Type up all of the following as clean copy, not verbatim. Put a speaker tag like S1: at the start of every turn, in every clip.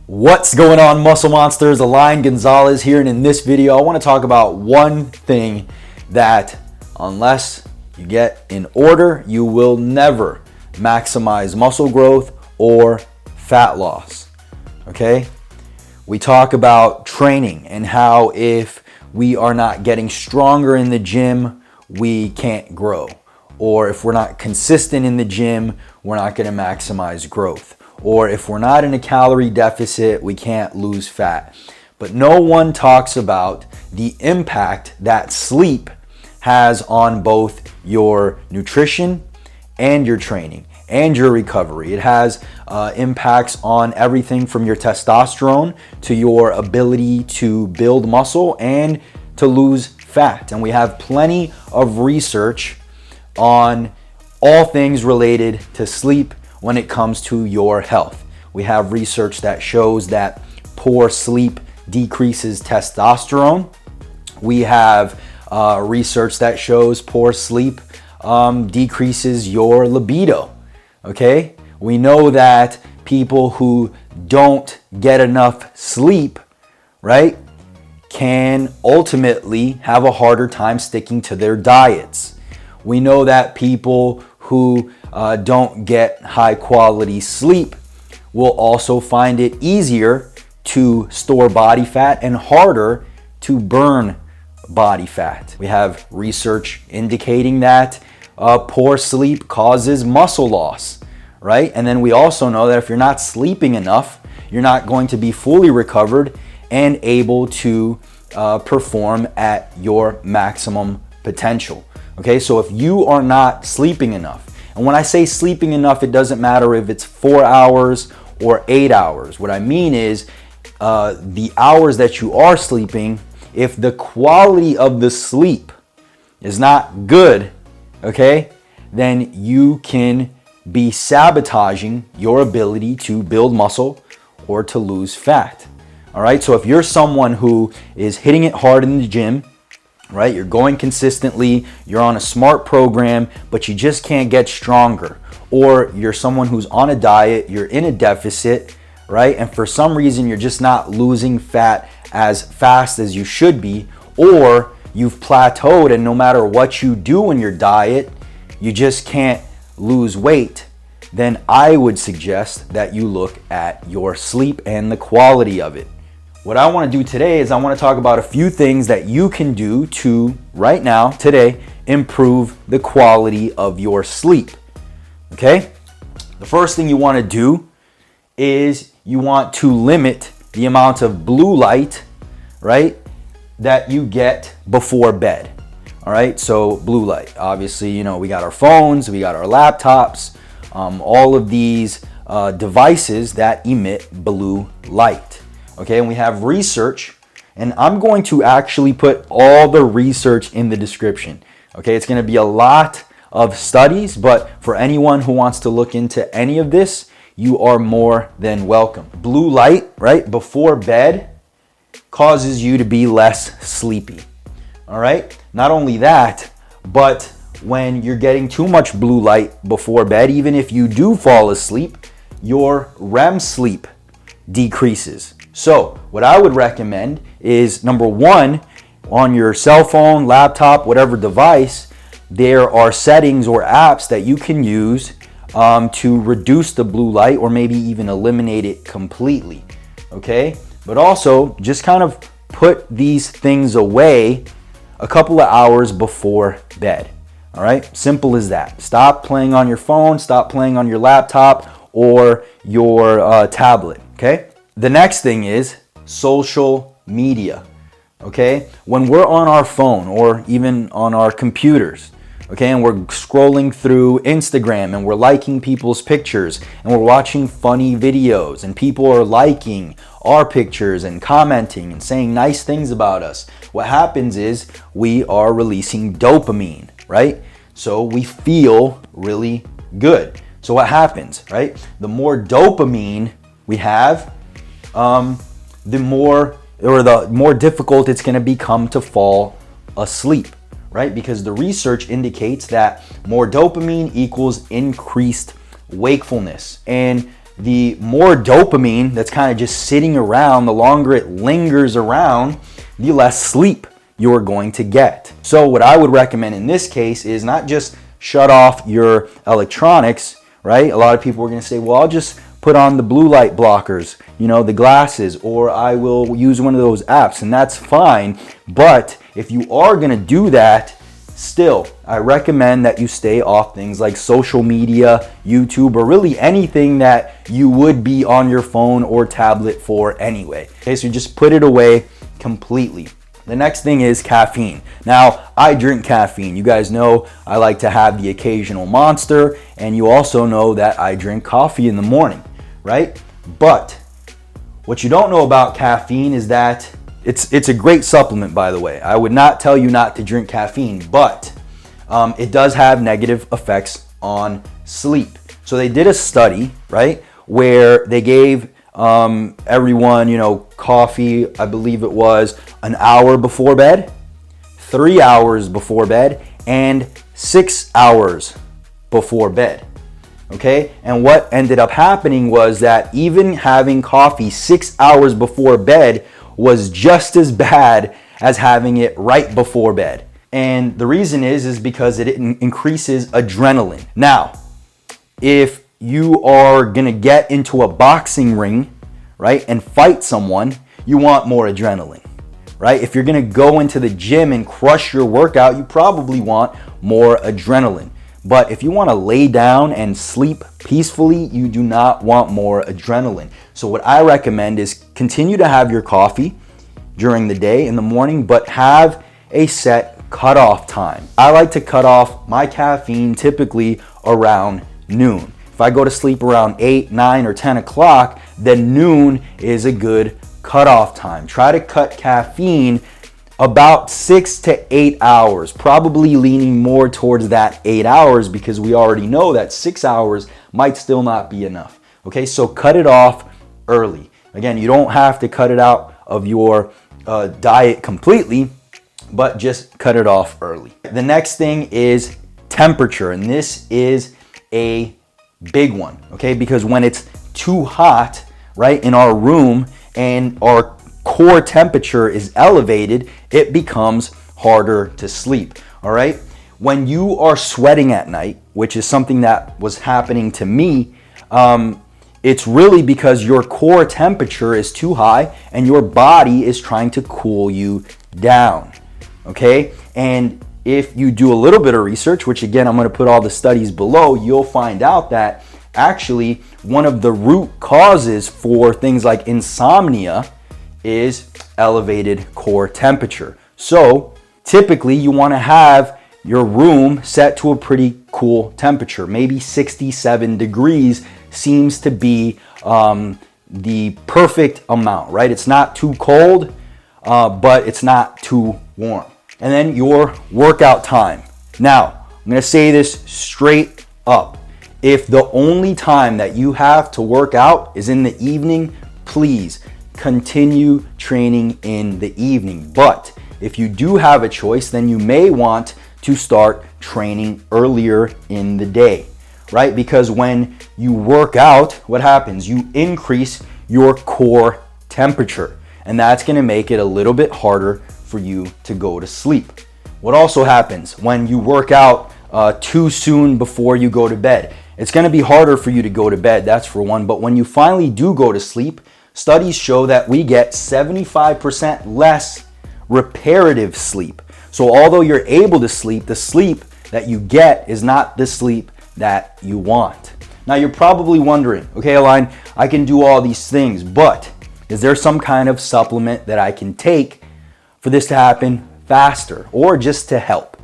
S1: What's going on, muscle monsters? Alain Gonzalez here, and in this video I want to talk about one thing that unless you get in order, you will never maximize muscle growth or fat loss. Okay? We talk about training and how if we are not getting stronger in the gym, we can't grow. Or if we're not consistent in the gym, we're not going to maximize growth. Or if we're not in a calorie deficit, we can't lose fat. But no one talks about the impact that sleep has on both your nutrition and your training and your recovery. It has impacts on everything from your testosterone to your ability to build muscle and to lose fat. And we have plenty of research on all things related to sleep when it comes to your health. We have research that shows that poor sleep decreases testosterone. We have research that shows poor sleep decreases your libido. Okay? We know that people who don't get enough sleep, right, can ultimately have a harder time sticking to their diets. We know that people who don't get high quality sleep will also find it easier to store body fat and harder to burn body fat. We have research indicating that poor sleep causes muscle loss, right? And then we also know that if you're not sleeping enough, you're not going to be fully recovered and able to perform at your maximum potential. Okay, so if you are not sleeping enough, and when I say sleeping enough, it doesn't matter if it's 4 hours or 8 hours. What I mean is the hours that you are sleeping, if the quality of the sleep is not good, okay, then you can be sabotaging your ability to build muscle or to lose fat. All right, so if you're someone who is hitting it hard in the gym, right? You're going consistently, you're on a smart program, but you just can't get stronger. Or you're someone who's on a diet, you're in a deficit, right? And for some reason, you're just not losing fat as fast as you should be, or you've plateaued and no matter what you do in your diet, you just can't lose weight. Then I would suggest that you look at your sleep and the quality of it. What I want to do today is I want to talk about a few things that you can do to, right now, today, improve the quality of your sleep. Okay? The first thing you want to do is you want to limit the amount of blue light, right, that you get before bed. All right? So blue light, obviously, you know, we got our phones, we got our laptops, all of these devices that emit blue light. Okay, and we have research, and I'm going to actually put all the research in the description. Okay, it's going to be a lot of studies, but for anyone who wants to look into any of this, you are more than welcome. Blue light, right, before bed causes you to be less sleepy. All right, not only that, but when you're getting too much blue light before bed, even if you do fall asleep, your REM sleep decreases. So what I would recommend is, number one, on your cell phone, laptop, whatever device, there are settings or apps that you can use to reduce the blue light or maybe even eliminate it completely. Okay? But also just kind of put these things away a couple of hours before bed. All right? Simple as that. Stop playing on your phone, stop playing on your laptop or your tablet. Okay? The next thing is social media, okay? When we're on our phone or even on our computers, okay, and we're scrolling through Instagram and we're liking people's pictures and we're watching funny videos and people are liking our pictures and commenting and saying nice things about us, what happens is we are releasing dopamine, right? So we feel really good. So what happens, right? The more dopamine we have, the more difficult it's going to become to fall asleep, right? Because the research indicates that more dopamine equals increased wakefulness. And the more dopamine that's kind of just sitting around, the longer it lingers around, the less sleep you're going to get. So what I would recommend in this case is not just shut off your electronics, right? A lot of people are going to say, well, I'll just put on the blue light blockers, the glasses, or I will use one of those apps, and that's fine. But if you are going to do that, still, I recommend that you stay off things like social media, YouTube, or really anything that you would be on your phone or tablet for anyway. Okay, so you just put it away completely. The next thing is caffeine. Now, I drink caffeine. You guys know I like to have the occasional Monster, and you also know that I drink coffee in the morning, right? But what you don't know about caffeine is that it's a great supplement, by the way. I would not tell you not to drink caffeine, but it does have negative effects on sleep. So they did a study, right, where they gave everyone, coffee, I believe it was an hour before bed, 3 hours before bed, and 6 hours before bed. Okay, and what ended up happening was that even having coffee 6 hours before bed was just as bad as having it right before bed. And the reason is because it increases adrenaline. Now, if you are gonna get into a boxing ring, right, and fight someone, you want more adrenaline, right? If you're gonna go into the gym and crush your workout, you probably want more adrenaline. But if you wanna lay down and sleep peacefully, you do not want more adrenaline. So what I recommend is continue to have your coffee during the day in the morning, but have a set cutoff time. I like to cut off my caffeine typically around noon. If I go to sleep around 8, 9, or 10 o'clock, then noon is a good cutoff time. Try to cut caffeine about 6 to 8 hours, probably leaning more towards that 8 hours because we already know that 6 hours might still not be enough. Okay, so cut it off early. Again, you don't have to cut it out of your diet completely, but just cut it off early. The next thing is temperature, and this is a big one, okay? Because when it's too hot, right, in our room and our core temperature is elevated, it becomes harder to sleep, all right? When you are sweating at night, which is something that was happening to me, it's really because your core temperature is too high and your body is trying to cool you down, okay? And if you do a little bit of research, which again, I'm going to put all the studies below, you'll find out that actually one of the root causes for things like insomnia is elevated core temperature. So typically you want to have your room set to a pretty cool temperature. Maybe 67 degrees seems to be the perfect amount, right? It's not too cold, but it's not too warm. And then your workout time. Now, I'm going to say this straight up. If the only time that you have to work out is in the evening, please continue training in the evening. But if you do have a choice, then you may want to start training earlier in the day, right? Because when you work out, what happens? You increase your core temperature, and that's going to make it a little bit harder for you to go to sleep. What also happens when you work out too soon before you go to bed? It's going to be harder for you to go to bed, that's for one. But when you finally do go to sleep, studies show that we get 75% less reparative sleep. So although you're able to sleep, the sleep that you get is not the sleep that you want. Now you're probably wondering, okay, Align, I can do all these things, but is there some kind of supplement that I can take for this to happen faster or just to help?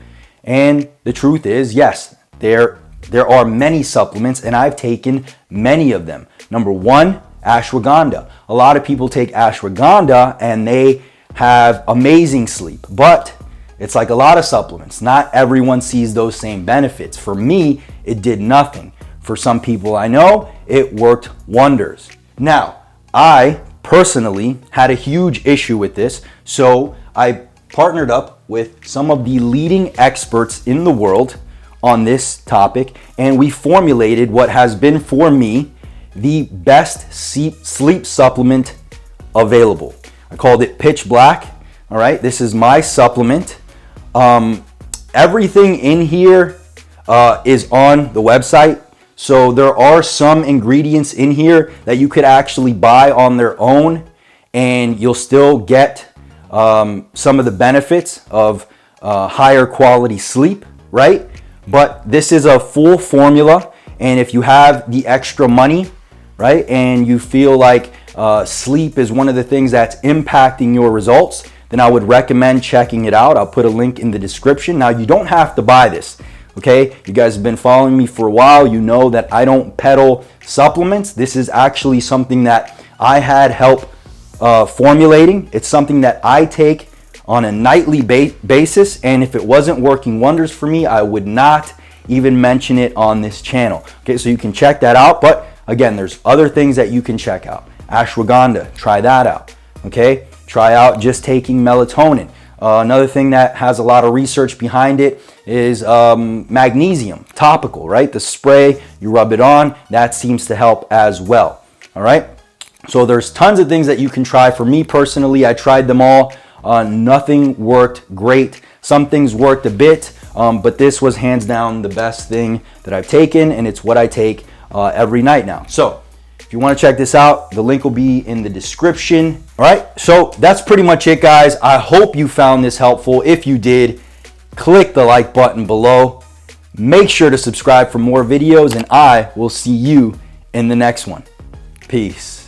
S1: And the truth is, yes, there are many supplements, and I've taken many of them. Number one, ashwagandha. A lot of people take ashwagandha and they have amazing sleep, but it's like a lot of supplements. Not everyone sees those same benefits. For me, it did nothing. For some people I know, it worked wonders. Now, I personally had a huge issue with this, so I partnered up with some of the leading experts in the world on this topic, and we formulated what has been for me the best sleep supplement available. I called it Pitch Black. All right, this is my supplement. Everything in here is on the website. So there are some ingredients in here that you could actually buy on their own, and you'll still get some of the benefits of higher quality sleep, right? But this is a full formula, and if you have the extra money, right, and you feel like sleep is one of the things that's impacting your results, then I would recommend checking it out. I'll put a link in the description. Now, you don't have to buy this. Okay, you guys have been following me for a while. You know that I don't peddle supplements. This is actually something that I had help formulating. It's something that I take on a nightly basis, and if it wasn't working wonders for me, I would not even mention it on this channel. Okay, so you can check that out. But again, there's other things that you can check out. Ashwagandha, try that out. Okay, try out just taking melatonin. Another thing that has a lot of research behind it is magnesium, topical, right? The spray, you rub it on, that seems to help as well, all right? So there's tons of things that you can try. For me personally, I tried them all. Nothing worked great. Some things worked a bit, but this was hands down the best thing that I've taken, and it's what I take every night now. So if you want to check this out, the link will be in the description. All right, so that's pretty much it, guys. I hope you found this helpful. If you did, click the like button below. Make sure to subscribe for more videos, and I will see you in the next one. Peace.